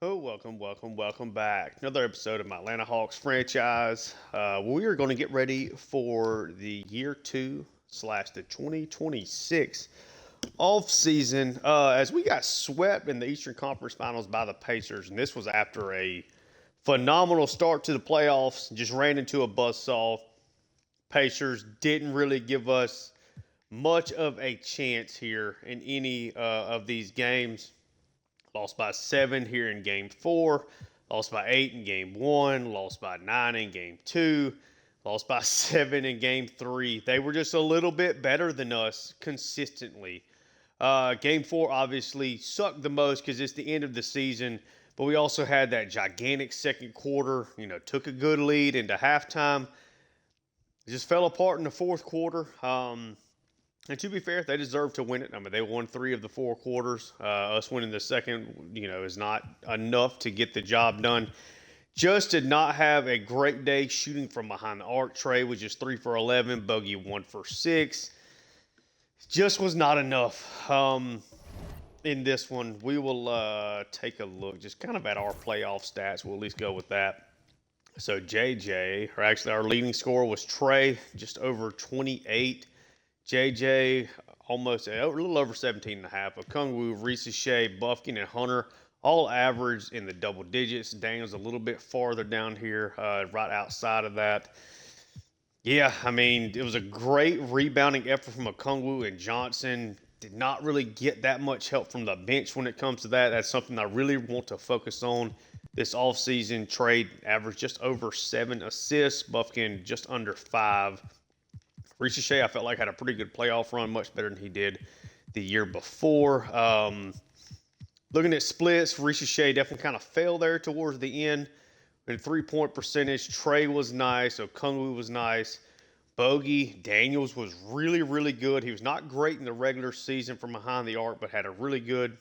Oh, welcome back. Another episode of my Atlanta Hawks franchise. We are going to get ready for the year two slash the 2026 off season as we got swept in the Eastern Conference Finals by the Pacers, and this was after a phenomenal start to the playoffs. Just ran into a buzzsaw. Pacers didn't really give us much of a chance here in any of these games. Lost by 7 here in game 4. Lost by 8 in game 1. Lost by 9 in game 2. Lost by 7 in game 3. They were just a little bit better than us consistently. Game 4 obviously sucked the most because it's the end of the season. But we also had that gigantic second quarter. Took a good lead into halftime. It just fell apart in the fourth quarter. And to be fair, they deserve to win it. I mean, they won 3 of the 4 quarters. Us winning the second, is not enough to get the job done. Just did not have a great day shooting from behind the arc. Trey was just 3 for 11. Bogey 1 for 6. Just was not enough in this one. We will take a look just kind of at our playoff stats. We'll at least go with that. So JJ, or actually our leading scorer was Trey, just over 28. JJ almost a little over 17 and a half. Okongwu, Shea, Bufkin, and Hunter all averaged in the double digits. Daniel's a little bit farther down here, right outside of that. Yeah, I mean, it was a great rebounding effort from Okongwu and Johnson. Did not really get that much help from the bench when it comes to that. That's something I really want to focus on this offseason. Trade averaged just over 7 assists. Bufkin just under 5. Shea, I felt like had a pretty good playoff run, much better than he did the year before. Looking at splits, Shea definitely kind of fell there towards the end. In 3-point percentage, Trey was nice, Okongwu was nice. Bogey, Daniels was really, really good. He was not great in the regular season from behind the arc, but had a really good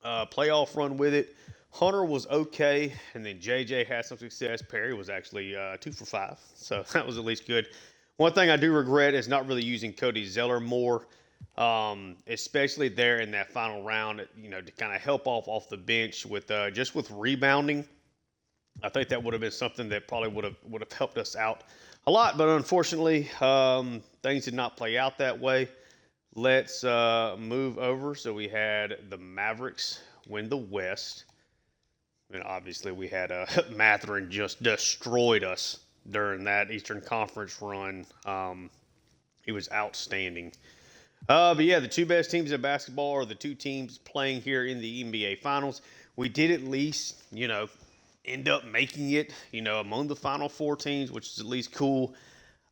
playoff run with it. Hunter was okay, and then JJ had some success. Perry was actually 2 for 5, so that was at least good. One thing I do regret is not really using Cody Zeller more, especially there in that final round, to kind of help off the bench with just with rebounding. I think that would have been something that probably would have helped us out a lot, but unfortunately, things did not play out that way. Let's move over. So we had the Mavericks win the West, and obviously we had Matherin just destroyed us during that Eastern Conference run. He was outstanding. But yeah, the two best teams in basketball are the two teams playing here in the NBA Finals. We did at least, end up making it, among the Final Four teams, which is at least cool.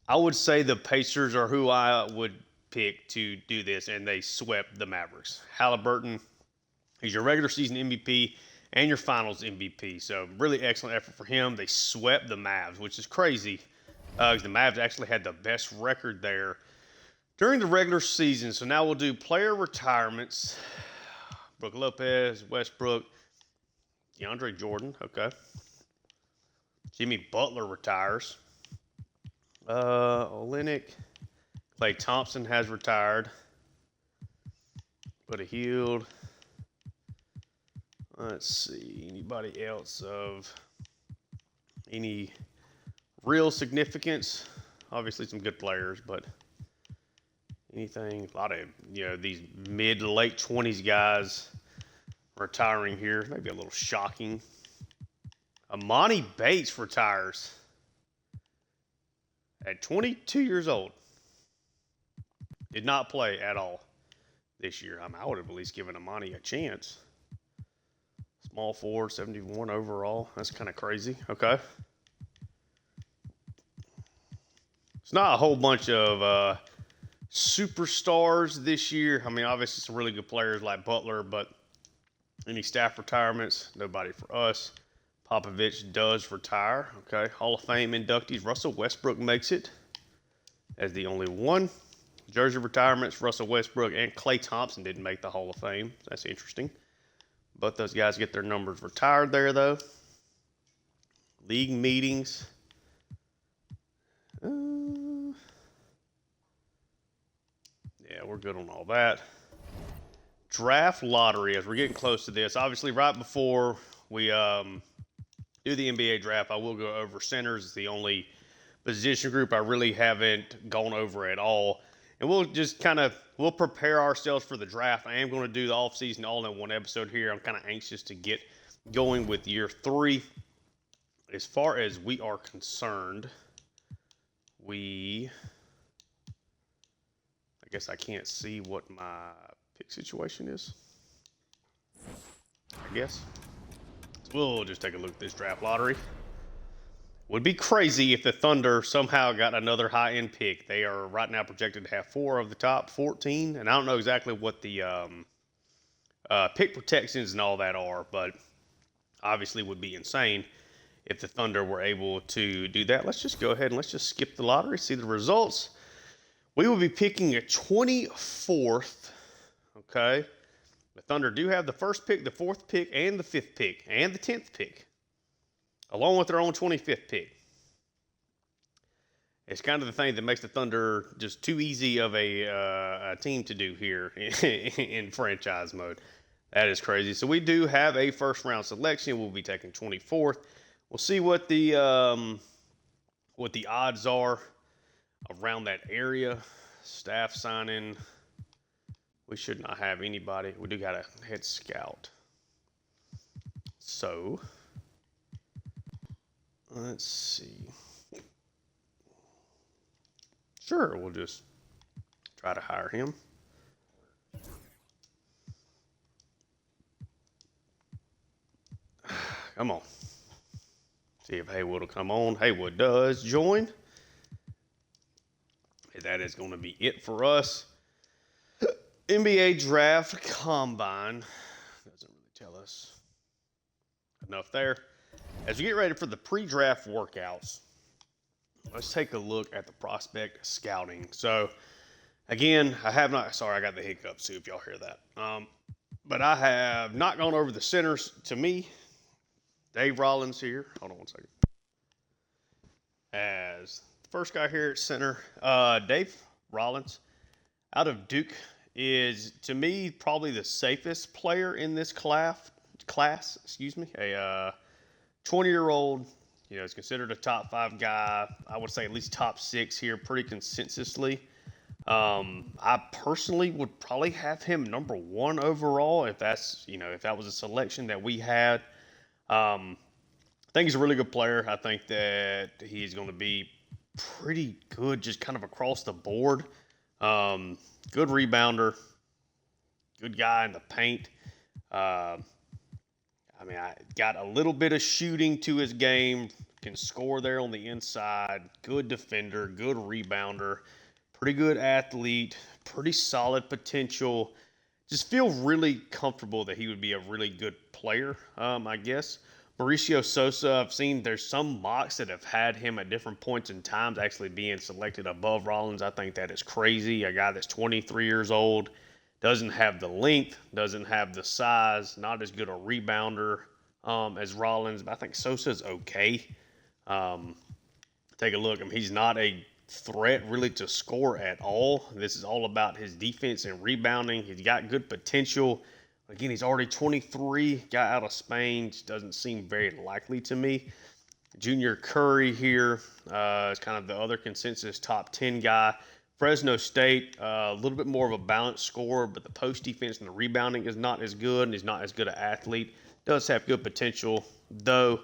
I would say the Pacers are who I would pick to do this, and they swept the Mavericks. Halliburton is your regular season MVP and your finals MVP. So really excellent effort for him. They swept the Mavs, which is crazy because the Mavs actually had the best record there during the regular season. So now we'll do player retirements. Brook Lopez, Westbrook, DeAndre Jordan, okay. Jimmy Butler retires. Olynyk, Klay Thompson has retired. Buddy Hield. Let's see, anybody else of any real significance? Obviously some good players, but anything, a lot of, these mid to late 20s guys retiring here. Maybe a little shocking. Amani Bates retires at 22 years old. Did not play at all this year. I would have at least given Amani a chance. Small forward, 71 overall. That's kind of crazy. Okay. It's not a whole bunch of superstars this year. I mean, obviously some really good players like Butler, but any staff retirements, nobody for us. Popovich does retire. Okay. Hall of Fame inductees. Russell Westbrook makes it as the only one. Jersey retirements, Russell Westbrook and Klay Thompson didn't make the Hall of Fame. That's interesting. Both those guys get their numbers retired there, though. League meetings. Yeah, we're good on all that. Draft lottery, as we're getting close to this. Obviously, right before we do the NBA draft, I will go over centers. It's the only position group I really haven't gone over at all. And we'll just we'll prepare ourselves for the draft. I am going to do the offseason all in one episode here. I'm kind of anxious to get going with year 3. As far as we are concerned, I guess I can't see what my pick situation is. I guess. We'll just take a look at this draft lottery. Would be crazy if the Thunder somehow got another high-end pick. They are right now projected to have 4 of the top 14, and I don't know exactly what the pick protections and all that are, but obviously would be insane if the Thunder were able to do that. Let's just go ahead and let's just skip the lottery, see the results. We will be picking a 24th, okay? The Thunder do have the first pick, the 4th pick, and the 5th pick, and the 10th pick, along with their own 25th pick. It's kind of the thing that makes the Thunder just too easy of a team to do here in franchise mode. That is crazy. So we do have a first-round selection. We'll be taking 24th. We'll see what the odds are around that area. Staff signing. We should not have anybody. We do got a head scout. So let's see. Sure, we'll just try to hire him. Come on. See if Haywood will come on. Haywood does join. That is going to be it for us. NBA Draft Combine. Doesn't really tell us enough there. As we get ready for the pre-draft workouts, let's take a look at the prospect scouting. So, again, I got the hiccups too if y'all hear that. But I have not gone over the centers. To me, Dave Rollins here. Hold on one second. As the first guy here at center, Dave Rollins out of Duke is, to me, probably the safest player in this class. A 20-year-old, is considered a top 5 guy. I would say at least top 6 here pretty consensusly. I personally would probably have him number 1 overall if that was a selection that we had. I think he's a really good player. I think that he's going to be pretty good just kind of across the board. Good rebounder, good guy in the paint. I got a little bit of shooting to his game, can score there on the inside, good defender, good rebounder, pretty good athlete, pretty solid potential. Just feel really comfortable that he would be a really good player, I guess. Mauricio Sosa, I've seen there's some mocks that have had him at different points in times actually being selected above Rollins. I think that is crazy. A guy that's 23 years old, doesn't have the length, doesn't have the size, not as good a rebounder as Rollins. But I think Sosa's okay. Take a look. He's not a threat really to score at all. This is all about his defense and rebounding. He's got good potential. Again, he's already 23, guy out of Spain. Just doesn't seem very likely to me. Junior Curry here is kind of the other consensus top 10 guy. Fresno State, a little bit more of a balanced scorer, but the post defense and the rebounding is not as good, and he's not as good an athlete. Does have good potential, though.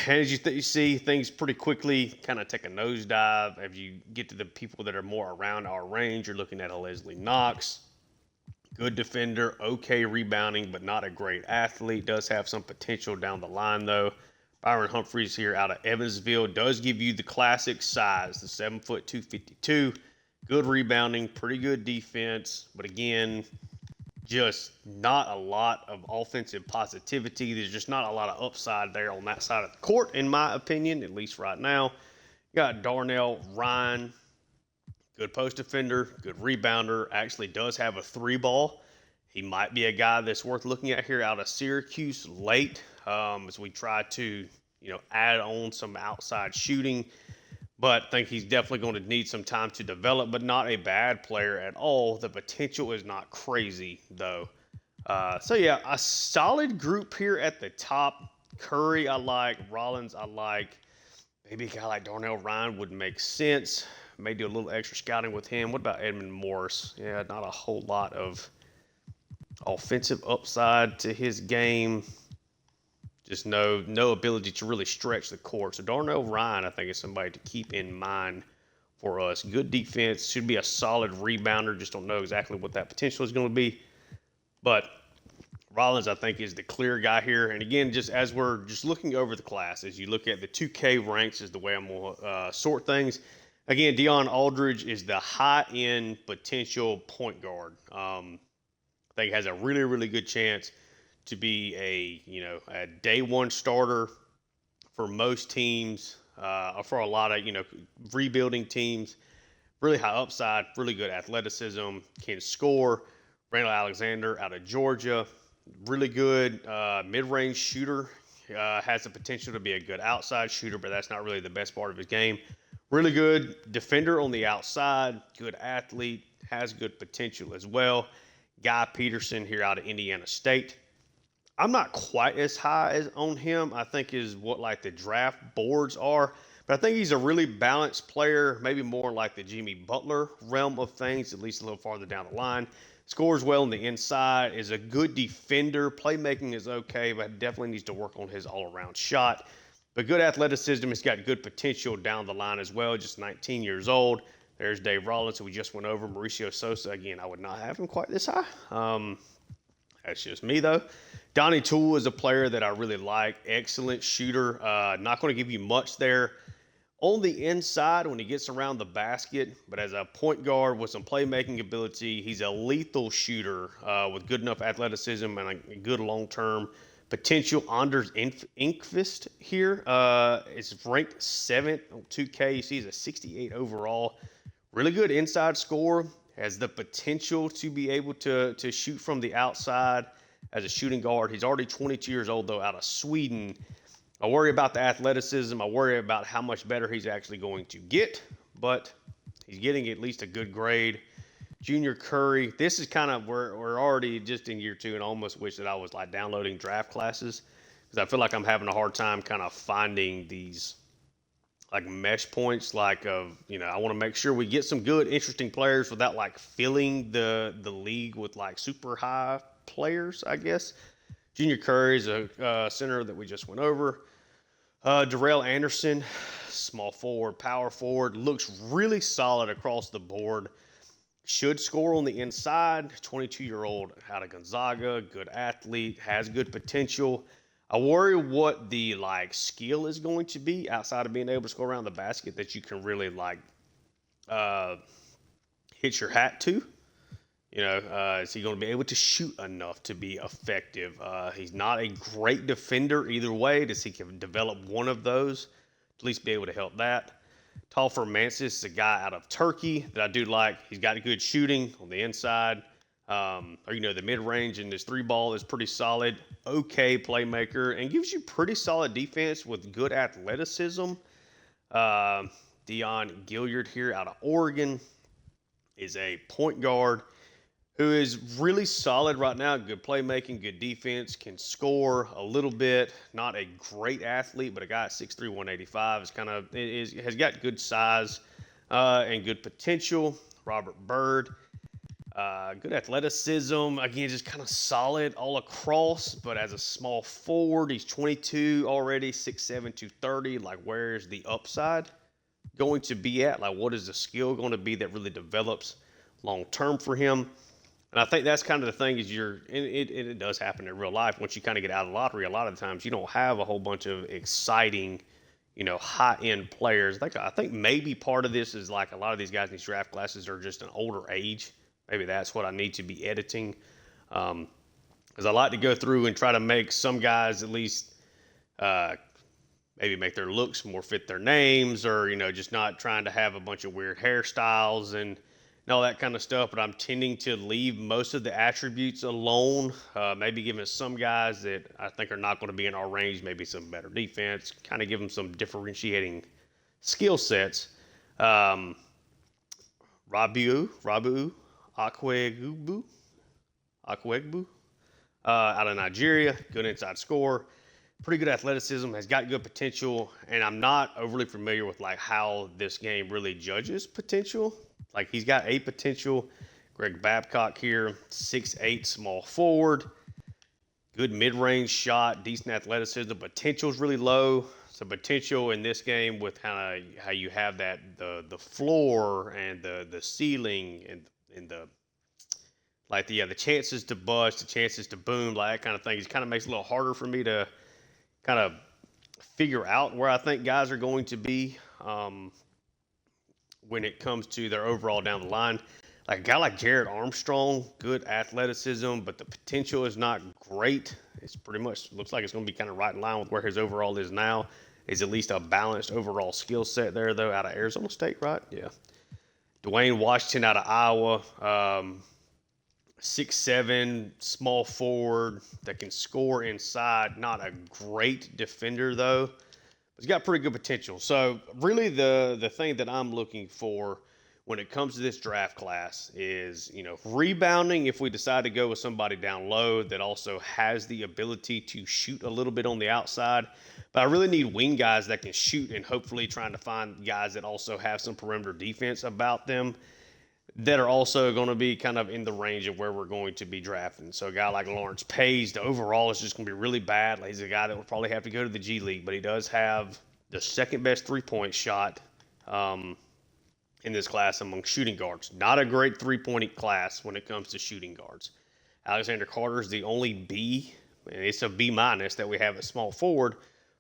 And as you see, things pretty quickly kind of take a nosedive. As you get to the people that are more around our range, you're looking at a Leslie Knox. Good defender, okay rebounding, but not a great athlete. Does have some potential down the line, though. Byron Humphreys here out of Evansville does give you the classic size, the 7', 252. Good rebounding, pretty good defense, but again, just not a lot of offensive positivity. There's just not a lot of upside there on that side of the court, in my opinion, at least right now. You got Darnell Ryan. Good post defender, good rebounder, actually does have a 3-ball. He might be a guy that's worth looking at here out of Syracuse late as we try to, add on some outside shooting. But I think he's definitely going to need some time to develop, but not a bad player at all. The potential is not crazy, though. So yeah, a solid group here at the top. Curry, I like. Rollins, I like. Maybe a guy like Darnell Ryan would make sense. May do a little extra scouting with him. What about Edmund Morris? Yeah, not a whole lot of offensive upside to his game. Just no ability to really stretch the court. So Darnell Ryan, I think, is somebody to keep in mind for us. Good defense, should be a solid rebounder. Just don't know exactly what that potential is going to be. But Rollins, I think, is the clear guy here. And again, just as we're just looking over the class, as you look at the 2K ranks, is the way I'm going to sort things. Again, Deion Aldridge is the high-end potential point guard. I think he has a really, really good chance to be a day one starter for most teams, for a lot of rebuilding teams. Really high upside, really good athleticism, can score. Randall Alexander out of Georgia, really good mid-range shooter. Has the potential to be a good outside shooter, but that's not really the best part of his game. Really good defender on the outside, good athlete, has good potential as well. Guy Peterson here out of Indiana State. I'm not quite as high as on him, I think, is what like the draft boards are. But I think he's a really balanced player, maybe more like the Jimmy Butler realm of things, at least a little farther down the line. Scores well on the inside, is a good defender. Playmaking is okay, but definitely needs to work on his all-around shot. But good athleticism. He's got good potential down the line as well, just 19 years old. There's Dave Rollins, who we just went over. Mauricio Sosa, again, I would not have him quite this high. That's just me, though. Donnie Toole is a player that I really like. Excellent shooter. Not going to give you much there on the inside when he gets around the basket, but as a point guard with some playmaking ability, he's a lethal shooter with good enough athleticism and a good long-term potential. Anders Inkvist here is ranked 7th on 2K. You see he's a 68 overall. Really good inside scorer. Has the potential to be able to shoot from the outside as a shooting guard. He's already 22 years old, though, out of Sweden. I worry about the athleticism. I worry about how much better he's actually going to get, but he's getting at least a good grade. Junior Curry, this is kind of where we're already just in year 2, and I almost wish that I was like downloading draft classes because I feel like I'm having a hard time kind of finding these like mesh points. Like I want to make sure we get some good, interesting players without like filling the league with like super high players, I guess. Junior Curry is a center that we just went over. Darrell Anderson, small forward, power forward, looks really solid across the board. Should score on the inside. 22-year-old out of Gonzaga, good athlete, has good potential. I worry what the like skill is going to be outside of being able to score around the basket that you can really like hit your hat to. Is he going to be able to shoot enough to be effective? He's not a great defender either way. Does he can develop one of those? At least be able to help that. Talfer Mansis is a guy out of Turkey that I do like. He's got good shooting on the inside. The mid-range and his 3-ball is pretty solid. Okay playmaker and gives you pretty solid defense with good athleticism. Deion Gilliard here out of Oregon is a point guard who is really solid right now. Good playmaking, good defense, can score a little bit. Not a great athlete, but a guy at 6'3", 185 has got good size and good potential. Robert Bird, good athleticism. Again, just kind of solid all across, but as a small forward, he's 22 already, 6'7", 230. Like, where's the upside going to be at? Like, what is the skill going to be that really develops long-term for him? And I think that's kind of the thing is it does happen in real life. Once you kind of get out of the lottery, a lot of the times you don't have a whole bunch of exciting, high-end players. I think maybe part of this is like a lot of these guys in these draft classes are just an older age. Maybe that's what I need to be editing. Because I like to go through and try to make some guys at least maybe make their looks more fit their names or, just not trying to have a bunch of weird hairstyles and all that kind of stuff, but I'm tending to leave most of the attributes alone, maybe giving some guys that I think are not going to be in our range, maybe some better defense, kind of give them some differentiating skill sets. Rabu Akwegbu. out of Nigeria. Good inside score, pretty good athleticism, has got good potential, and I'm not overly familiar with like how this game really judges potential. Like he's got a potential. Greg Babcock here, 6'8", small forward, good mid-range shot, decent athleticism. Potential's really low. So potential in this game with kind of how you have that the floor and the ceiling and the like the chances to bust, the chances to boom, like that kind of thing. It kind of makes it a little harder for me to kind of figure out where I think guys are going to be when it comes to their overall down the line. Like a guy like Jared Armstrong, good athleticism, but the potential is not great. It's pretty much looks like it's going to be kind of right in line with where his overall is now. Is at least a balanced overall skill set there, though, out of Arizona State, right? Yeah. Dwayne Washington out of Iowa, 6'7", small forward that can score inside. Not a great defender, though. But he's got pretty good potential. So really the thing that I'm looking for when it comes to this draft class is, rebounding if we decide to go with somebody down low that also has the ability to shoot a little bit on the outside. But I really need wing guys that can shoot and hopefully trying to find guys that also have some perimeter defense about them that are also going to be kind of in the range of where we're going to be drafting. So a guy like Lawrence Page, the overall is just going to be really bad. He's a guy that will probably have to go to the G League, but he does have the second best three-point shot in this class among shooting guards. Not a great three-point class when it comes to shooting guards. Alexander Carter is the only B, and it's a B- that we have at small forward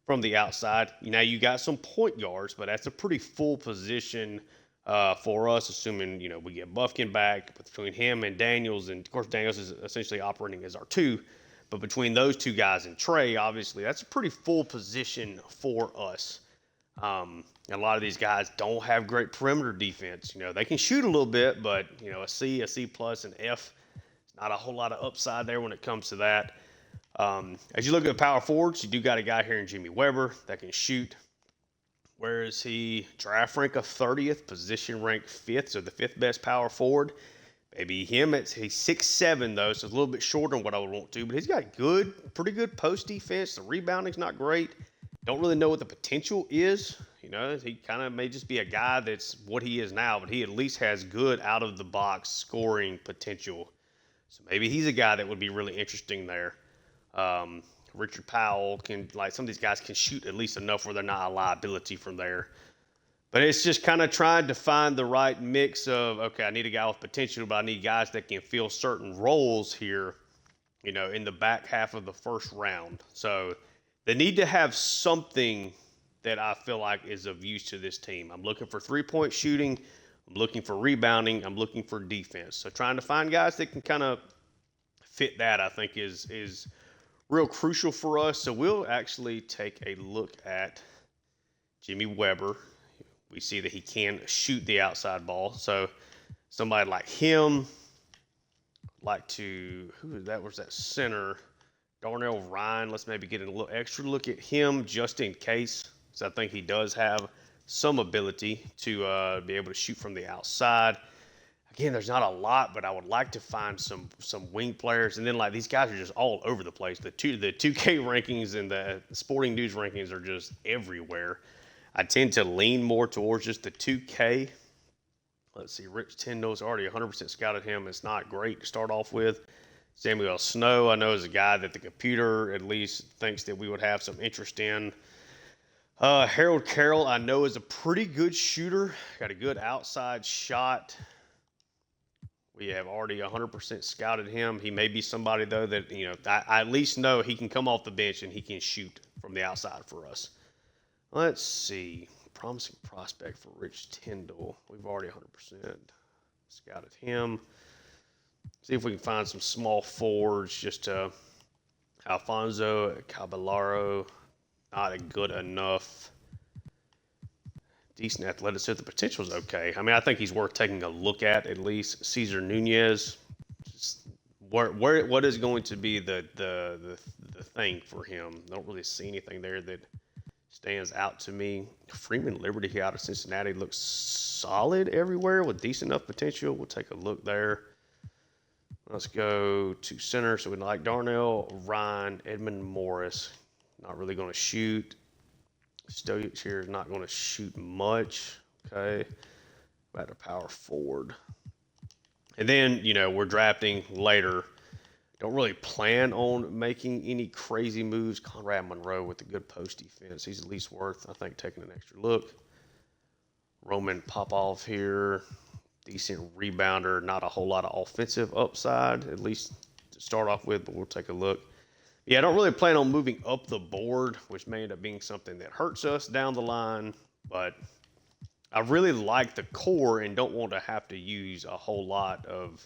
from the outside. Now you got some point guards, but that's a pretty full position for us, assuming we get Buffkin back. Between him and Daniels, and of course Daniels is essentially operating as our 2, but between those 2 guys and Trey, obviously that's a pretty full position for us. A lot of these guys don't have great perimeter defense. They can shoot a little bit, but a C, plus, an F. Not a whole lot of upside there when it comes to that. As you look at the power forwards, you do got a guy here in Jimmy Weber that can shoot. Where is he? Draft rank of 30th, position rank 5th, so the 5th best power forward. Maybe him. He's 6'7", though, so it's a little bit shorter than what I would want to, but he's got pretty good post defense. The rebounding's not great. Don't really know what the potential is. He kind of may just be a guy that's what he is now, but he at least has good out-of-the-box scoring potential. So maybe he's a guy that would be really interesting there. Richard Powell some of these guys can shoot at least enough where they're not a liability from there. But it's just kind of trying to find the right mix of, okay, I need a guy with potential, but I need guys that can fill certain roles here, in the back half of the first round. So they need to have something that I feel like is of use to this team. I'm looking for three-point shooting. I'm looking for rebounding. I'm looking for defense. So trying to find guys that can kind of fit that, I think, is real crucial for us. So we'll actually take a look at Jimmy Weber. We see that he can shoot the outside ball. So somebody like him, who was that center? Darnell Ryan. Let's maybe get a little extra look at him just in case. So I think he does have some ability to be able to shoot from the outside. Again, there's not a lot, but I would like to find some wing players. And then these guys are just all over the place. The 2K rankings and the Sporting News rankings are just everywhere. I tend to lean more towards just the 2K. Let's see, Rich Tyndall's already 100% scouted him. It's not great to start off with. Samuel Snow, I know, is a guy that the computer at least thinks that we would have some interest in. Harold Carroll, I know, is a pretty good shooter. Got a good outside shot. We have already 100% scouted him. He may be somebody, though, that, I at least know he can come off the bench and he can shoot from the outside for us. Let's see. Promising prospect for Rich Tyndall. We've already 100% scouted him. See if we can find some small forwards. Just Alfonso Caballero, not good enough. Decent athleticism. The potential is okay. I mean, I think he's worth taking a look at least. Cesar Nunez. What is going to be the thing for him? Don't really see anything there that stands out to me. Freeman Liberty out of Cincinnati looks solid everywhere with decent enough potential. We'll take a look there. Let's go to center. So we like Darnell, Ryan, Edmund Morris. Not really going to shoot. Stojic here is not going to shoot much. Okay. Back to power forward. And then, we're drafting later. Don't really plan on making any crazy moves. Conrad Monroe with a good post defense. He's at least worth, I think, taking an extra look. Roman Popov here. Decent rebounder. Not a whole lot of offensive upside, at least to start off with, but we'll take a look. Yeah, I don't really plan on moving up the board, which may end up being something that hurts us down the line. But I really like the core and don't want to have to use a whole lot of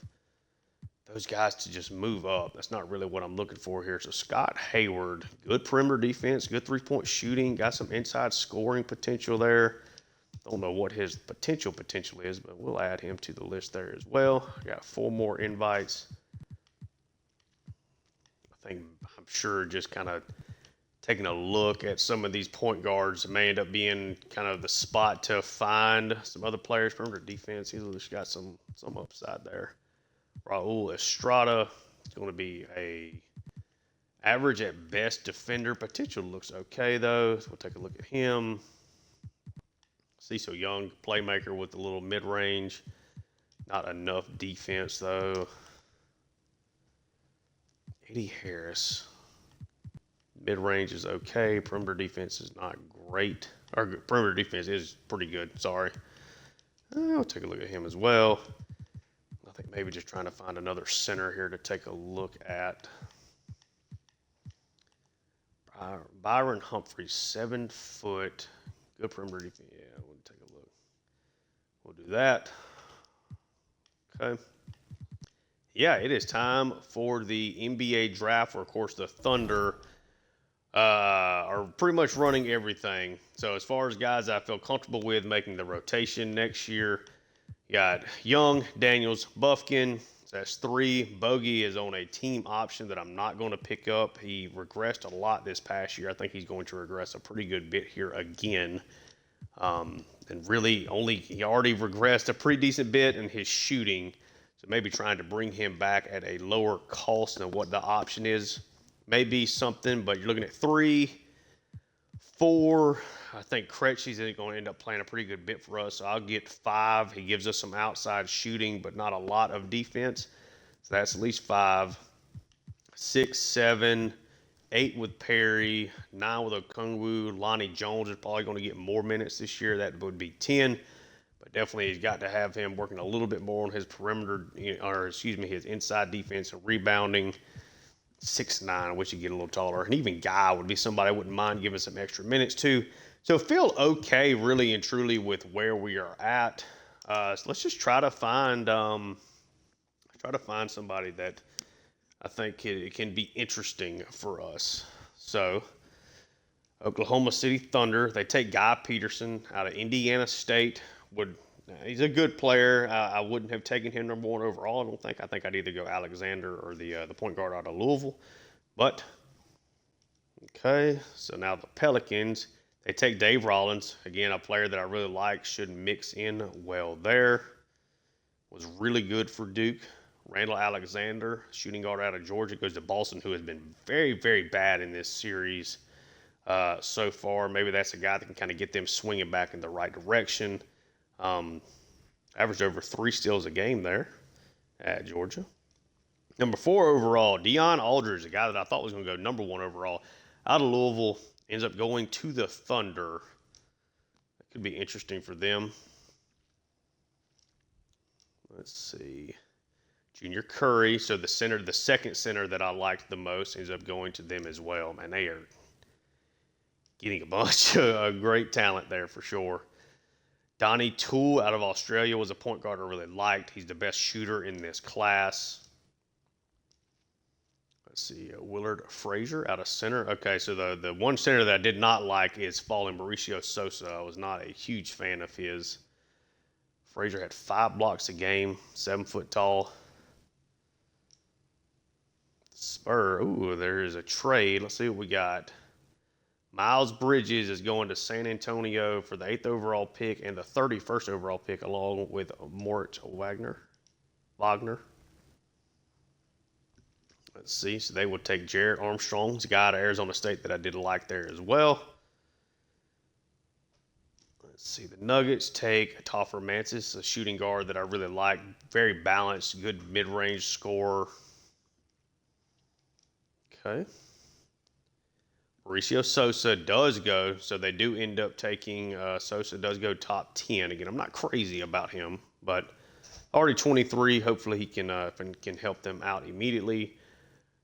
those guys to just move up. That's not really what I'm looking for here. So Scott Hayward, good perimeter defense, good three-point shooting, got some inside scoring potential there. Don't know what his potential is, but we'll add him to the list there as well. Got 4 more invites. I'm sure just kind of taking a look at some of these point guards may end up being kind of the spot to find some other players. Perimeter defense, he's just got some upside there. Raul Estrada is going to be a average at best defender. Potential looks okay, though. So we'll take a look at him. Cecil Young, playmaker with a little mid-range. Not enough defense, though. Eddie Harris. Mid-range is okay. Perimeter defense is not great. Or perimeter defense is pretty good. Sorry. I'll take a look at him as well. I think maybe just trying to find another center here to take a look at. Byron Humphries, 7 foot. Good perimeter defense. Yeah, we'll take a look. We'll do that. Okay. Yeah, it is time for the NBA draft, where, of course, the Thunder are pretty much running everything. So as far as guys I feel comfortable with making the rotation next year, you got Young, Daniels, Bufkin. So that's 3. Bogey is on a team option that I'm not going to pick up. He regressed a lot this past year. I think he's going to regress a pretty good bit here again. And really he already regressed a pretty decent bit in his shooting. So maybe trying to bring him back at a lower cost than what the option is. Maybe something, but you're looking at 3, 4. I think Krejci's going to end up playing a pretty good bit for us. So I'll get 5. He gives us some outside shooting, but not a lot of defense. So that's at least 5. 6, 7, 8 with Perry, 9 with Okongwu. Lonnie Jones is probably going to get more minutes this year. That would be 10. But definitely he's got to have him working a little bit more on his his inside defense and rebounding. 6'9", I wish he'd get a little taller. And even Guy would be somebody I wouldn't mind giving some extra minutes to. So feel okay, really and truly, with where we are at. So let's just try to find somebody that I think it can be interesting for us. So Oklahoma City Thunder, they take Guy Peterson out of Indiana State. He's a good player. I wouldn't have taken him number 1 overall, I don't think. I think I'd either go Alexander or the point guard out of Louisville. But, okay, so now the Pelicans, they take Dave Rollins. Again, a player that I really like, should mix in well there. Was really good for Duke. Randall Alexander, shooting guard out of Georgia, goes to Boston, who has been very, very bad in this series so far. Maybe that's a guy that can kind of get them swinging back in the right direction. Averaged over 3 steals a game there at Georgia. Number 4 overall, Deion Aldridge, a guy that I thought was going to go number 1 overall, out of Louisville, ends up going to the Thunder. That could be interesting for them. Let's see. Junior Curry, so the second center that I liked the most, ends up going to them as well. Man, they are getting a bunch of great talent there for sure. Donnie Toole out of Australia was a point guard I really liked. He's the best shooter in this class. Let's see, Willard Frazier out of center. Okay, so the one center that I did not like is falling Mauricio Sosa. I was not a huge fan of his. Frazier had 5 blocks a game, 7 foot tall. Spur, ooh, there is a trade. Let's see what we got. Miles Bridges is going to San Antonio for the 8th overall pick and the 31st overall pick, along with Moritz Wagner. Let's see. So they would take Jared Armstrong's a guy out of Arizona State that I did like there as well. Let's see. The Nuggets take Toffer Mantis, a shooting guard that I really like. Very balanced, good mid-range scorer. Okay. Mauricio Sosa does go, so they do end up taking Sosa does go top 10. Again, I'm not crazy about him, but already 23. Hopefully he can help them out immediately.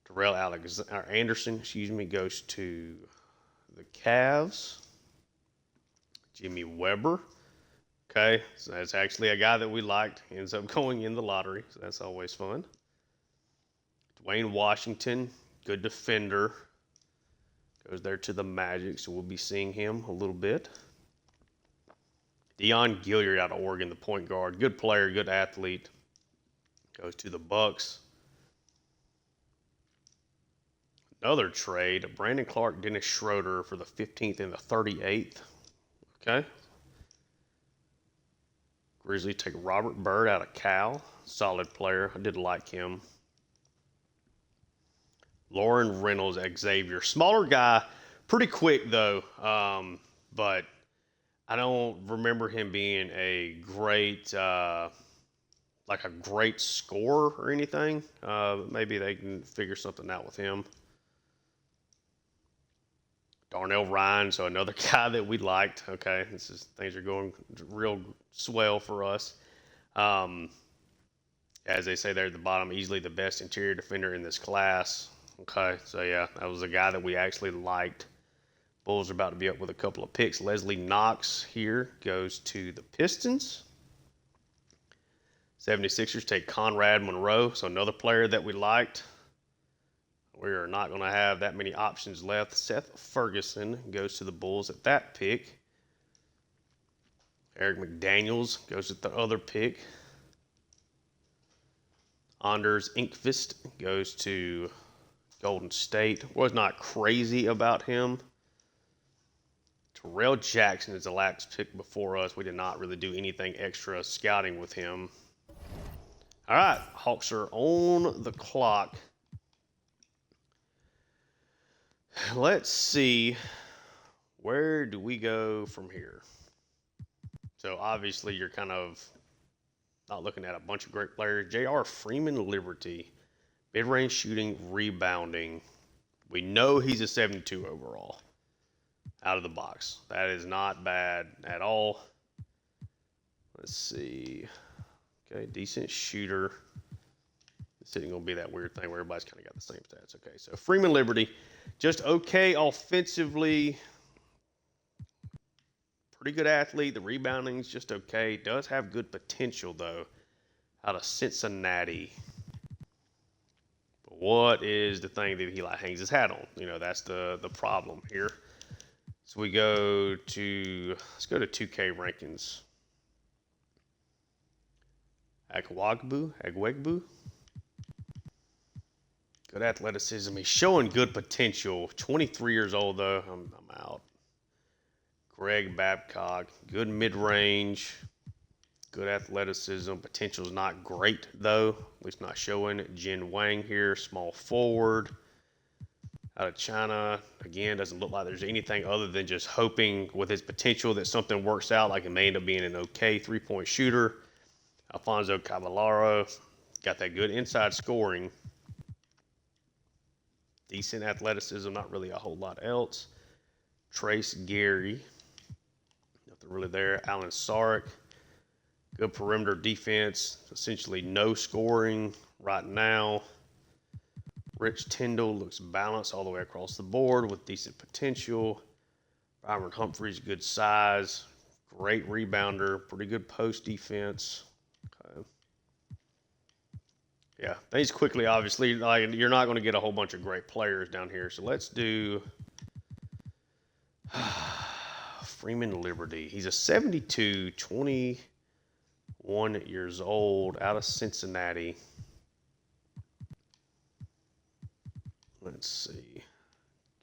Terrell Anderson, goes to the Cavs. Jimmy Weber. Okay, so that's actually a guy that we liked. He ends up going in the lottery, so that's always fun. Dwayne Washington, good defender. Goes there to the Magic, so we'll be seeing him a little bit. Deion Gilliard out of Oregon, the point guard. Good player, good athlete. Goes to the Bucks. Another trade, Brandon Clark, Dennis Schroeder for the 15th and the 38th. Okay. Grizzlies take Robert Bird out of Cal. Solid player. I did like him. Lauren Reynolds, Xavier. Smaller guy. Pretty quick, though. But I don't remember him being a great, like a great scorer or anything. Maybe they can figure something out with him. Darnell Ryan, so another guy that we liked. Okay, things are going real swell for us. As they say there at the bottom, easily the best interior defender in this class. Okay, so yeah, that was a guy that we actually liked. Bulls are about to be up with a couple of picks. Leslie Knox here goes to the Pistons. 76ers take Conrad Monroe, so another player that we liked. We are not going to have that many options left. Seth Ferguson goes to the Bulls at that pick. Eric McDaniels goes at the other pick. Anders Inkvist goes to Golden State. Was not crazy about him. Terrell Jackson is the last pick before us. We did not really do anything extra scouting with him. All right, Hawks are on the clock. Let's see, where do we go from here? So obviously you're kind of not looking at a bunch of great players. J.R. Freeman Liberty, mid-range shooting, rebounding. We know he's a 72 overall out of the box. That is not bad at all. Let's see. Okay, decent shooter. This isn't going to be that weird thing where everybody's kind of got the same stats. Okay, so Freeman Liberty, just okay offensively. Pretty good athlete. The rebounding's just okay. Does have good potential, though, out of Cincinnati. But what is the thing that he hangs his hat on? You know, that's the problem here. So let's go to 2K rankings. Agwegbu. Good athleticism. He's showing good potential. 23 years old, though. I'm out. Greg Babcock. Good mid-range. Good athleticism. Potential's not great, though. At least not showing. Jin Wang here. Small forward. Out of China. Again, doesn't look like there's anything other than just hoping with his potential that something works out. Like it may end up being an okay three-point shooter. Alfonso Cavallaro. Got that good inside scoring. Decent athleticism, not really a whole lot else. Trace Gary, nothing really there. Alan Sarek, good perimeter defense, essentially no scoring right now. Rich Tyndall looks balanced all the way across the board with decent potential. Byron Humphries, good size, great rebounder, pretty good post defense. Okay. Yeah, things quickly, obviously, you're not going to get a whole bunch of great players down here. So let's do Freeman Liberty. He's a 72, 21 years old, out of Cincinnati. Let's see.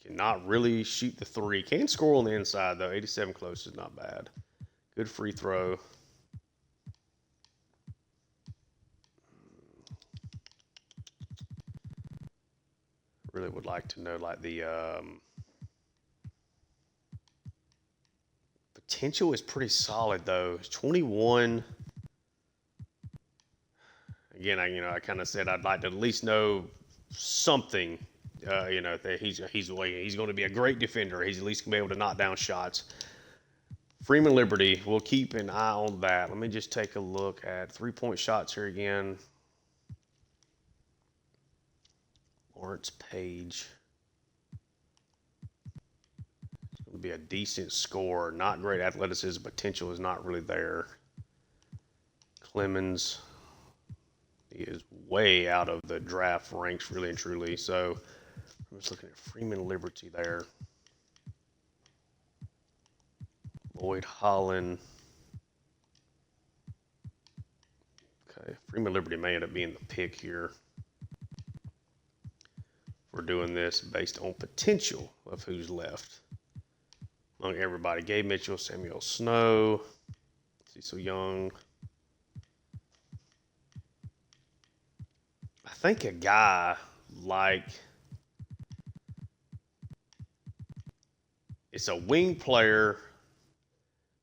Cannot really shoot the three. Can score on the inside, though. 87 close is not bad. Good free throw. really would like to know, like, the potential is pretty solid, though. 21. Again, I kind of said I'd like to at least know something. That he's going to be a great defender. He's at least going to be able to knock down shots. Freeman Liberty, we'll keep an eye on that. Let me just take a look at 3-point shots here again. Lawrence Page. It's going to be a decent score. Not great athleticism. Potential is not really there. Clemens, he is way out of the draft ranks, really and truly. So I'm just looking at Freeman Liberty there. Lloyd Holland. Okay, Freeman Liberty may end up being the pick here. We're doing this based on potential of who's left among everybody. Gabe Mitchell, Samuel Snow, Cecil Young. I think a guy like, it's a wing player,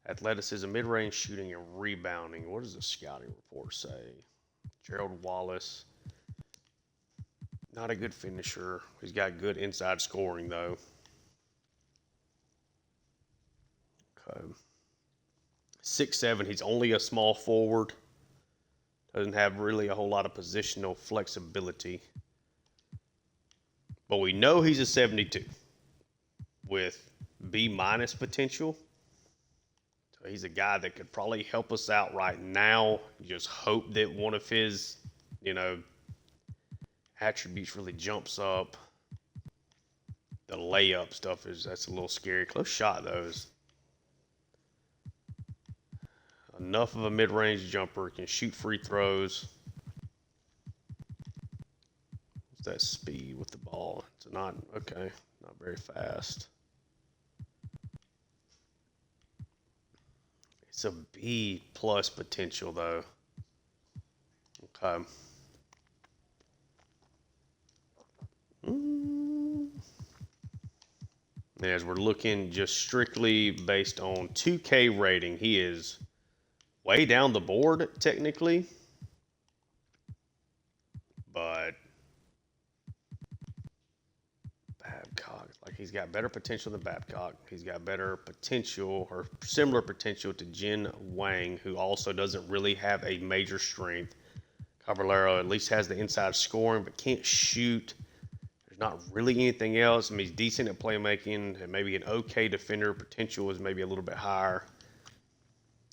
athleticism, mid-range shooting, and rebounding. What does the scouting report say? Gerald Wallace. Not a good finisher. He's got good inside scoring, though. Okay. 6'7". He's only a small forward. Doesn't have really a whole lot of positional flexibility. But we know he's a 72 with B- potential. So he's a guy that could probably help us out right now. You just hope that one of his, attributes really jumps up. The layup stuff that's a little scary. Close shot though is enough of a mid-range jumper, can shoot free throws. What's that speed with the ball? It's not very fast. It's a B+ potential though. Okay. As we're looking just strictly based on 2K rating, he is way down the board technically, but Babcock, like, he's got better potential than Babcock. He's got better potential or similar potential to Jin Wang, who also doesn't really have a major strength. Caballero at least has the inside scoring, but can't shoot. There's not really anything else. I mean, he's decent at playmaking and maybe an okay defender. Potential is maybe a little bit higher.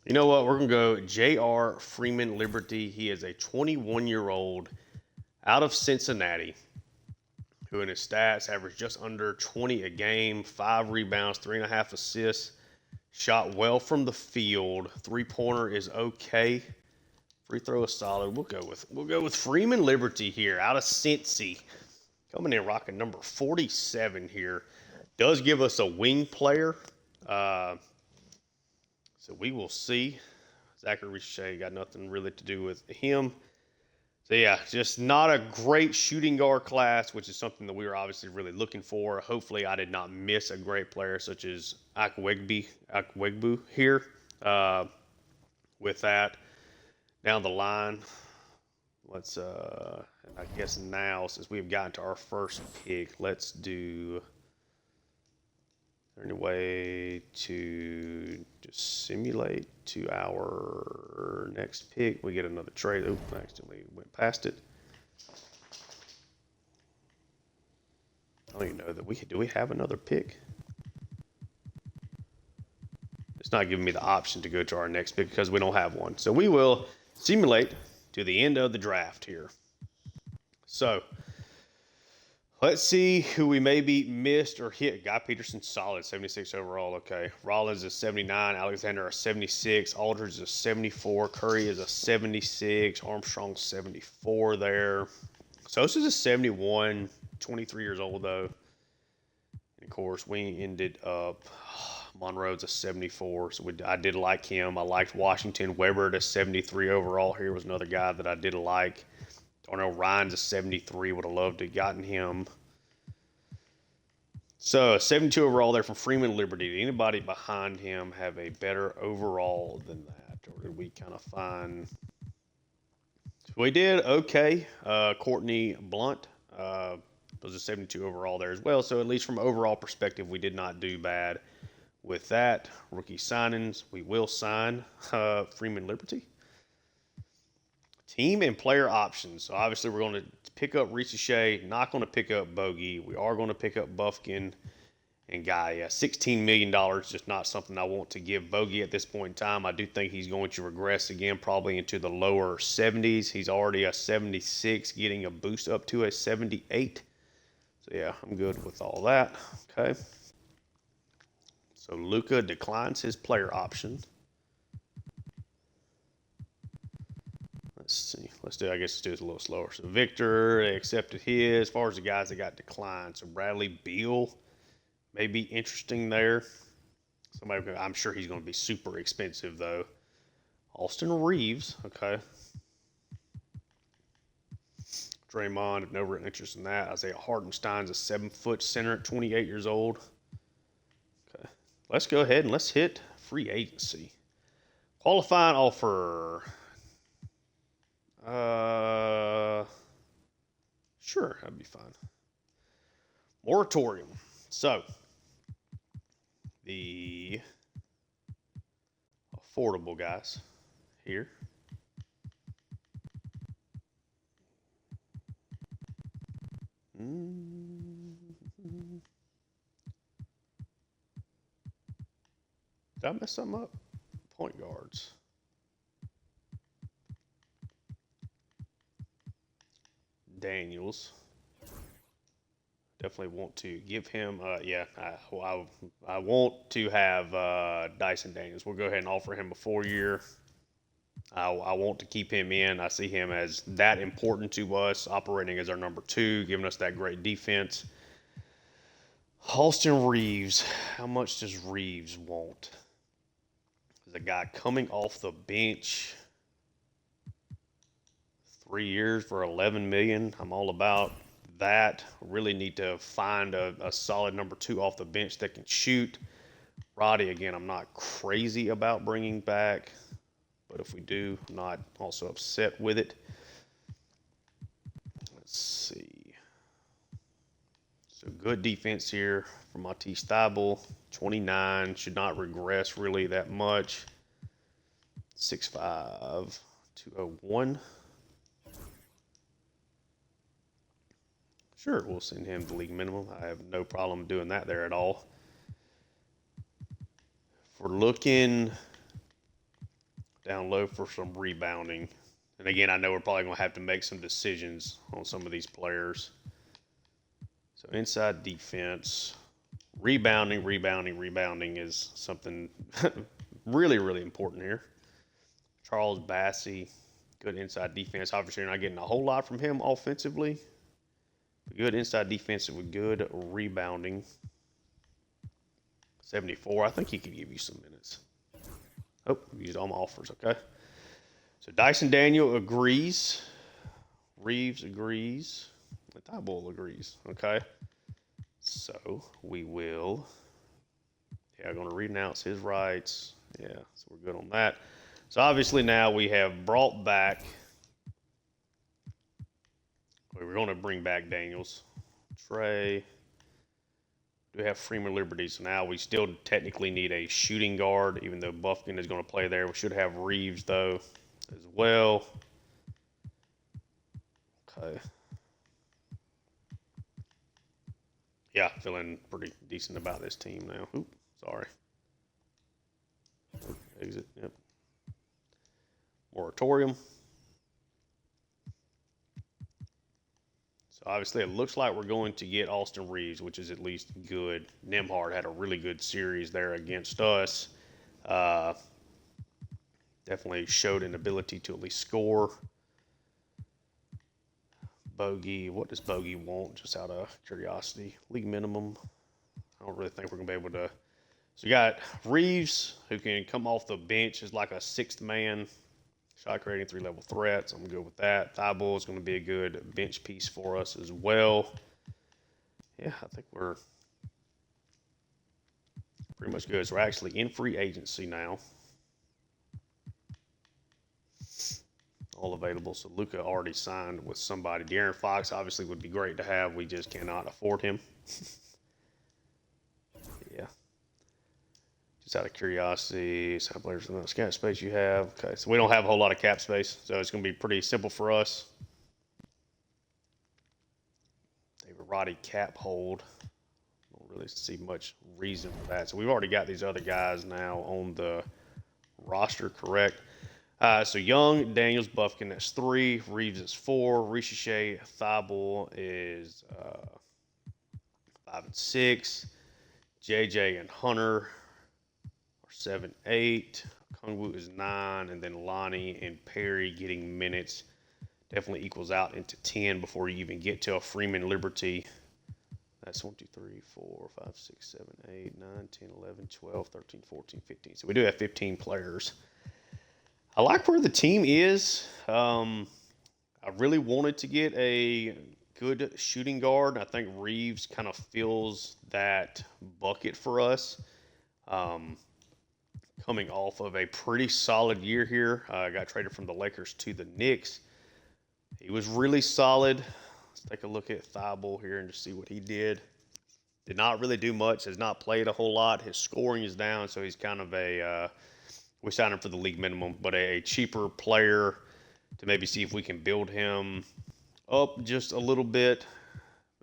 You know what? We're going to go J.R. Freeman Liberty. He is a 21-year-old out of Cincinnati who in his stats averaged just under 20 a game, 5 rebounds, 3.5 assists, shot well from the field. Three-pointer is okay. Free throw is solid. We'll go with Freeman Liberty here out of Cincy. Coming in rocking number 47 here. Does give us a wing player. So we will see. Zachary Richey got nothing really to do with him. So, yeah, just not a great shooting guard class, which is something that we were obviously really looking for. Hopefully I did not miss a great player such as Akwegbu here. With that, down the line, let's I guess now, since we've gotten to our first pick, let's do, is there any way to just simulate to our next pick? We get another trade. Oops, I accidentally went past it. I don't even know that do we have another pick? It's not giving me the option to go to our next pick because we don't have one. So we will simulate to the end of the draft here. So let's see who we maybe missed or hit. Guy Peterson, solid, 76 overall. Okay. Rollins is 79. Alexander is 76. Aldridge is a 74. Curry is a 76. Armstrong 74 there. Sosa's a 71. 23 years old, though. And, of course, we ended up Monroe's a 74. So I did like him. I liked Washington. Weber at a 73 overall. Here was another guy that I did like. Darnell Ryan's a 73. Would have loved to have gotten him. So 72 overall there from Freeman Liberty. Did anybody behind him have a better overall than that? Or did we kind of find... We did okay. Courtney Blunt was a 72 overall there as well. So at least from overall perspective, we did not do bad with that. Rookie signings, we will sign Freeman Liberty. Team and player options. So obviously we're going to pick up Reese Shea, not going to pick up Bogey. We are going to pick up Buffkin and Guy. Yeah, $16 million, just not something I want to give Bogey at this point in time. I do think he's going to regress again, probably into the lower 70s. He's already a 76, getting a boost up to a 78. So yeah, I'm good with all that. Okay. So Luka declines his player option. Let's see. I guess let's do this a little slower. So Victor, they accepted his. As far as the guys that got declined, so Bradley Beal may be interesting there. Somebody, I'm sure he's going to be super expensive though. Austin Reeves, okay. Draymond, no real interest in that. Isaiah Hartenstein's a 7-foot center at 28 years old. Okay, let's go ahead and let's hit free agency. Qualifying offer. Sure, that'd be fine. Moratorium. So, the affordable guys here. Did I mess something up? Point guards. Daniels. Definitely want to give him, I want to have Dyson Daniels. We'll go ahead and offer him a 4-year. I want to keep him in. I see him as that important to us, operating as our number 2, giving us that great defense. Austin Reeves. How much does Reeves want? Is a guy coming off the bench. 3 years for $11 million. I'm all about that. Really need to find a solid number 2 off the bench that can shoot. Roddy, again, I'm not crazy about bringing back, but if we do, I'm not also upset with it. Let's see. So good defense here from Matisse Thybulle. 29, should not regress really that much. 6'5", 201. Sure, we'll send him the league minimum. I have no problem doing that there at all. If we're looking down low for some rebounding, and again, I know we're probably going to have to make some decisions on some of these players. So inside defense, rebounding is something really, really important here. Charles Bassey, good inside defense. Obviously, you're not getting a whole lot from him offensively. Good inside defense with good rebounding. 74. I think he could give you some minutes. Oh, used all my offers. Okay. So Dyson Daniel agrees. Reeves agrees. Thybulle agrees. Okay. So we will. Yeah, I'm going to renounce his rights. Yeah, so we're good on that. So obviously now we have brought back. We're going to bring back Daniels. Trey. We have Freeman Liberty. So now we still technically need a shooting guard, even though Buffkin is going to play there. We should have Reeves, though, as well. Okay. Yeah, feeling pretty decent about this team now. Oop, sorry. Exit, yep. Moratorium. So obviously it looks like we're going to get Austin Reeves, which is at least good. Nembhard had a really good series there against us. Definitely showed an ability to at least score. Bogey, what does Bogey want, just out of curiosity? League minimum. I don't really think we're going to be able to. So you got Reeves, who can come off the bench as like a 6th man. Shot creating 3-level threats. I'm good with that. Thybulle is going to be a good bench piece for us as well. Yeah, I think we're pretty much good. So we're actually in free agency now. All available. So Luka already signed with somebody. De'Aaron Fox obviously would be great to have. We just cannot afford him. Yeah. Just out of curiosity, some players in the cap space you have. Okay, so we don't have a whole lot of cap space, so it's going to be pretty simple for us. David Roddy cap hold. Don't really see much reason for that. So we've already got these other guys now on the roster, correct? So Young, Daniels, Buffkin, that's 3. Reeves is 4. Ricochet, Thibault is 5 and 6. JJ and Hunter are 7, 8. Kungwu is 9. And then Lonnie and Perry getting minutes definitely equals out into 10 before you even get to a Freeman Liberty. That's 1, 2, 3, 4, 5, 6, 7, 8, 9, 10, 11, 12, 13, 14, 15. So we do have 15 players. I like where the team is. I really wanted to get a good shooting guard. I think Reeves kind of fills that bucket for us. Coming off of a pretty solid year here. Got traded from the Lakers to the Knicks. He was really solid. Let's take a look at Thibault here and just see what he did. Did not really do much. Has not played a whole lot. His scoring is down, so he's kind of a we signed him for the league minimum, but a cheaper player to maybe see if we can build him up just a little bit.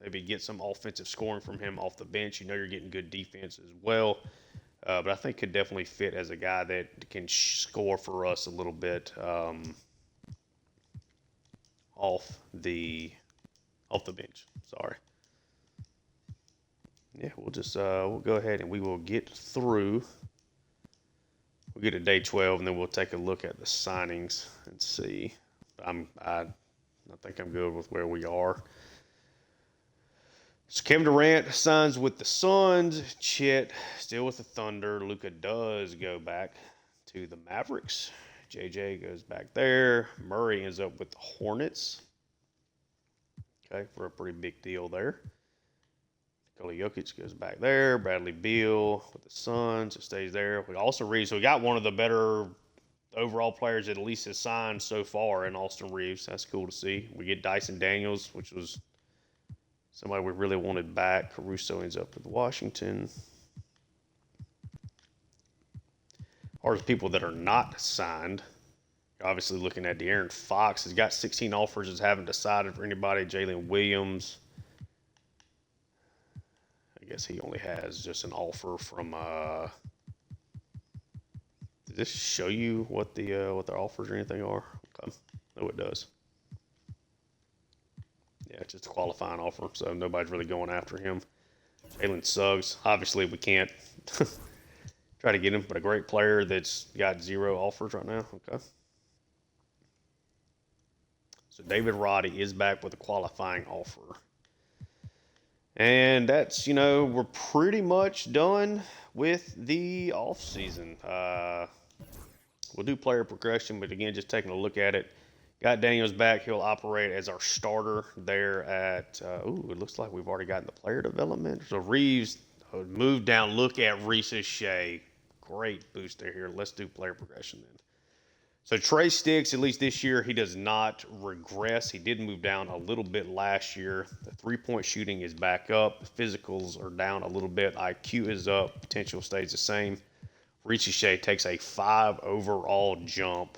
Maybe get some offensive scoring from him off the bench. You know you're getting good defense as well. But I think could definitely fit as a guy that can score for us a little bit off the bench. Sorry. Yeah, we'll just we'll go ahead and we will get through. We'll get to day 12, and then we'll take a look at the signings and see. I think I'm good with where we are. So Kevin Durant signs with the Suns. Chet still with the Thunder. Luka does go back to the Mavericks. JJ goes back there. Murray ends up with the Hornets. Okay, for a pretty big deal there. Nikola Jokic goes back there. Bradley Beal with the Suns. It stays there. We also Reeves. So we got one of the better overall players that at least has signed so far in Austin Reeves. That's cool to see. We get Dyson Daniels, which was somebody we really wanted back. Caruso ends up with Washington. Or the people that are not signed. You're obviously looking at De'Aaron Fox. He's got 16 offers. Just haven't decided for anybody. Jalen Williams. I guess he only has just an offer from. Did this show you what their offers or anything are? Okay. No, it does. Yeah, it's just a qualifying offer, so nobody's really going after him. Jalen Suggs. Obviously, we can't try to get him, but a great player that's got 0 offers right now. Okay. So David Roddy is back with a qualifying offer. And that's, we're pretty much done with the offseason. We'll do player progression, but again, just taking a look at it. Got Daniels back. He'll operate as our starter there at, it looks like we've already gotten the player development. So Reeves moved down. Look at Ricochet. Great booster here. Let's do player progression then. So Trey Sticks, at least this year, he does not regress. He did move down a little bit last year. The three-point shooting is back up. Physicals are down a little bit. IQ is up. Potential stays the same. Ricochet takes a 5 overall jump.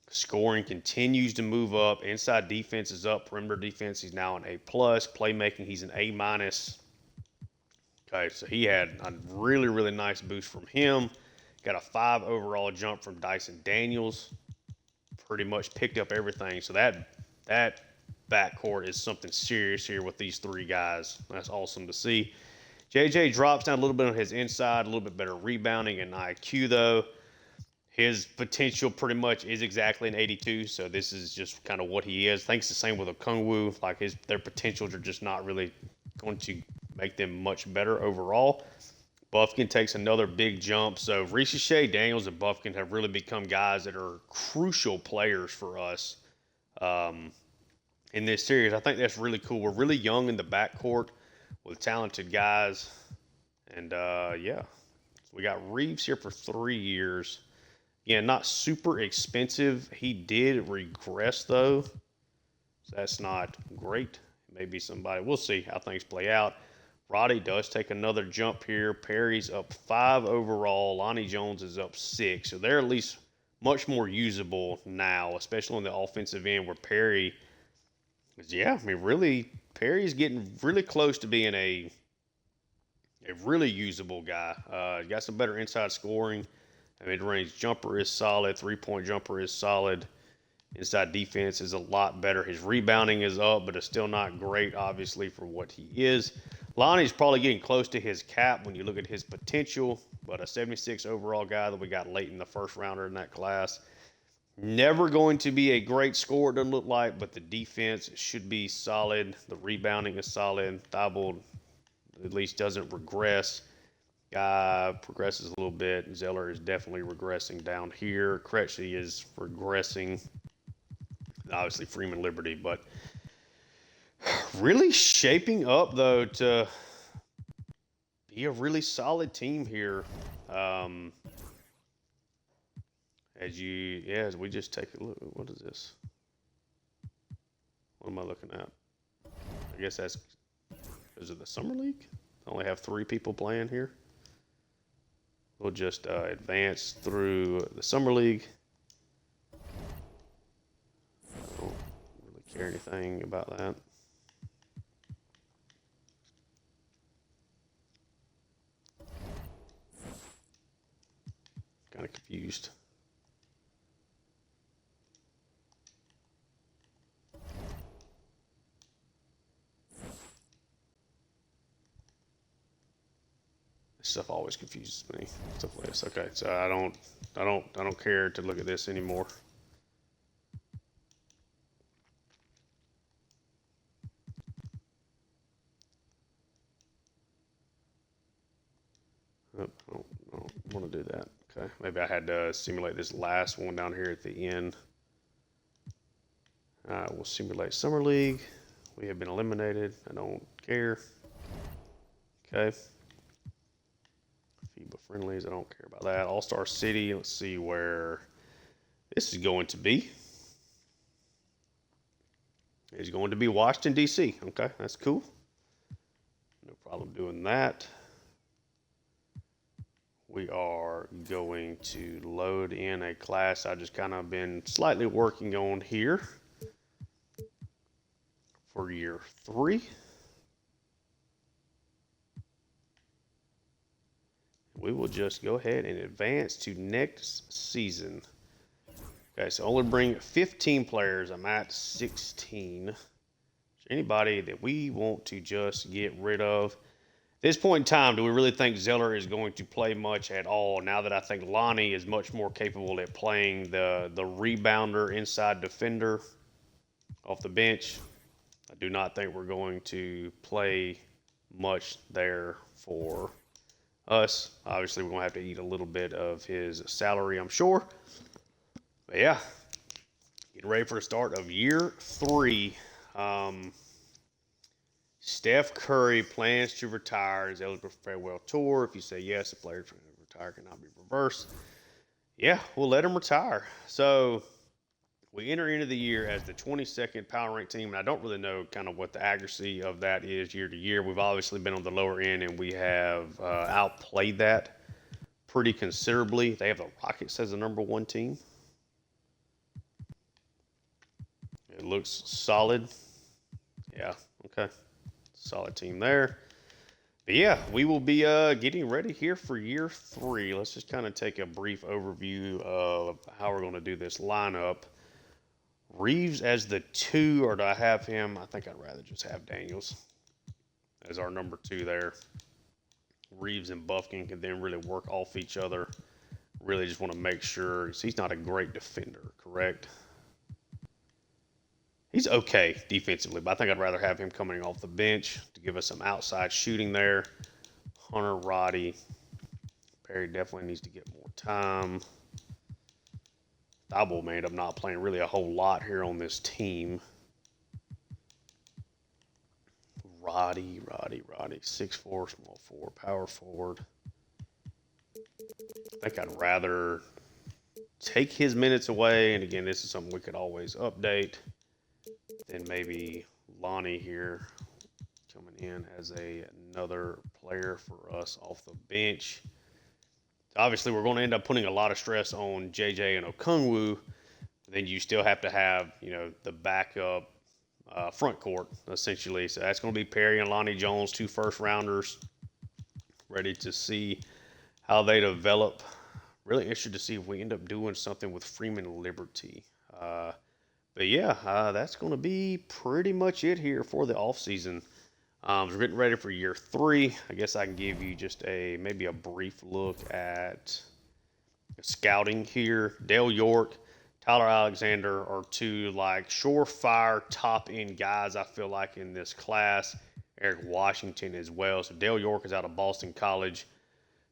Scoring continues to move up. Inside defense is up. Perimeter defense, he's now an A+. Playmaking, he's an A-. Okay, so he had a really, really nice boost from him. Got a 5 overall jump from Dyson Daniels. Pretty much picked up everything. So that backcourt is something serious here with these 3 guys. That's awesome to see. JJ drops down a little bit on his inside, a little bit better rebounding and IQ though. His potential pretty much is exactly an 82, so this is just kind of what he is. I think it's the same with Okongwu. Like their potentials are just not really going to make them much better overall. Buffkin takes another big jump. So Ricochet, Daniels, and Buffkin have really become guys that are crucial players for us in this series. I think that's really cool. We're really young in the backcourt with talented guys. And, yeah, We got Reeves here for 3 years. Yeah, not super expensive. He did regress though, so that's not great. Maybe somebody. We'll see how things play out. Roddy does take another jump here. Perry's up 5 overall. Lonnie Jones is up 6. So they're at least much more usable now, especially on the offensive end where Perry is, yeah, I mean, really, Perry's getting really close to being a really usable guy. Got some better inside scoring. Mid-range jumper is solid. Three-point jumper is solid. Inside defense is a lot better. His rebounding is up, but it's still not great, obviously, for what he is. Lonnie's probably getting close to his cap when you look at his potential, but a 76 overall guy that we got late in the first rounder in that class. Never going to be a great scorer, it doesn't look like, but the defense should be solid. The rebounding is solid. Thibault at least doesn't regress. Guy progresses a little bit. Zeller is definitely regressing down here. Krejci is regressing. Obviously Freeman Liberty, but really shaping up though to be a really solid team here. As we just take a look, what is this? What am I looking at? I guess that's because of the summer league. I only have 3 people playing here. We'll just advance through the summer league. I don't really care anything about that. Kind of confused. This stuff always confuses me. Stuff like this. Okay, so I don't care to look at this anymore. I don't want to do that. Okay, maybe I had to simulate this last one down here at the end. We'll simulate Summer League. We have been eliminated. I don't care. Okay. FIBA friendlies, I don't care about that. All-Star City, let's see where this is going to be. It's going to be Washington, D.C. Okay, that's cool. No problem doing that. We are going to load in a class I just kind of been slightly working on here for year 3. We will just go ahead and advance to next season. Okay, so only bring 15 players. I'm at 16. Anybody that we want to just get rid of? At this point in time, do we really think Zeller is going to play much at all? Now that I think Lonnie is much more capable at playing the rebounder, inside defender off the bench, I do not think we're going to play much there for us. Obviously, we're going to have to eat a little bit of his salary, I'm sure. But yeah, getting ready for the start of year 3. Steph Curry plans to retire. Is eligible for farewell tour. If you say yes, the player to retire cannot be reversed. Yeah, we'll let him retire. So we enter into the year as the 22nd power ranked team, and I don't really know kind of what the accuracy of that is year to year. We've obviously been on the lower end, and we have outplayed that pretty considerably. They have the Rockets as the number 1 team. It looks solid. Yeah, okay. Solid team there. But yeah, we will be getting ready here for year 3. Let's just kind of take a brief overview of how we're going to do this lineup. Reeves as the 2, or do I have him? I think I'd rather just have Daniels as our number 2 there. Reeves and Buffkin can then really work off each other. Really just want to make sure he's not a great defender, correct? He's okay defensively, but I think I'd rather have him coming off the bench to give us some outside shooting there. Hunter, Roddy. Perry definitely needs to get more time. Thibault may end up not playing really a whole lot here on this team. Roddy. 6'4", small forward, power forward. I think I'd rather take his minutes away. And again, this is something we could always update. Then maybe Lonnie here coming in as another player for us off the bench. Obviously, we're going to end up putting a lot of stress on JJ and Okungwu. Then you still have to have, the backup front court, essentially. So that's going to be Perry and Lonnie Jones, 2 first-rounders. Ready to see how they develop. Really interested to see if we end up doing something with Freeman Liberty. But yeah, that's going to be pretty much it here for the offseason. We're getting ready for year 3. I guess I can give you just maybe a brief look at scouting here. Dale York, Tyler Alexander are 2 surefire top-end guys I feel like in this class. Eric Washington as well. So Dale York is out of Boston College,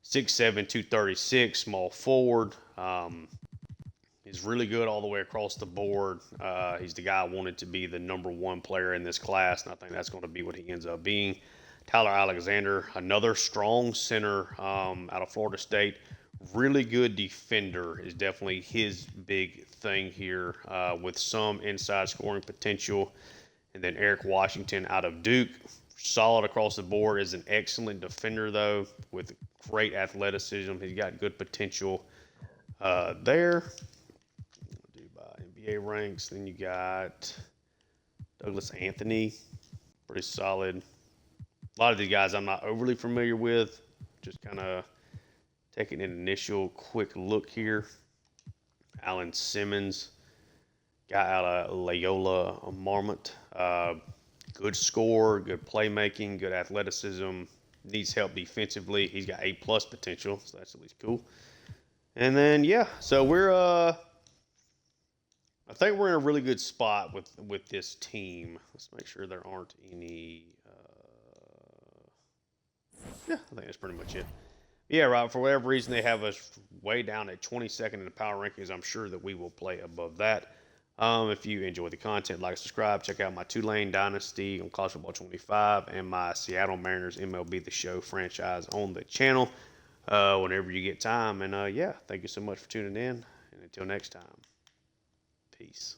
6'7", 236, small forward. He's really good all the way across the board. He's the guy I wanted to be the number 1 player in this class, and I think that's going to be what he ends up being. Tyler Alexander, another strong center out of Florida State. Really good defender is definitely his big thing here with some inside scoring potential. And then Eric Washington out of Duke, solid across the board, is an excellent defender, though, with great athleticism. He's got good potential there. NBA ranks. Then you got Douglas Anthony, pretty solid. A lot of these guys I'm not overly familiar with, just kind of taking an initial quick look here. Alan Simmons, guy out of Loyola Marmont. Good score, good playmaking, good athleticism. Needs help defensively. He's got A+ potential, so that's at least cool. And then, so we're I think we're in a really good spot with this team. Let's make sure there aren't any. I think that's pretty much it. Yeah, right. For whatever reason, they have us way down at 22nd in the power rankings. I'm sure that we will play above that. If you enjoy the content, like, subscribe. Check out my Tulane Dynasty on College Football 25 and my Seattle Mariners MLB The Show franchise on the channel whenever you get time. And, thank you so much for tuning in. And until next time, peace.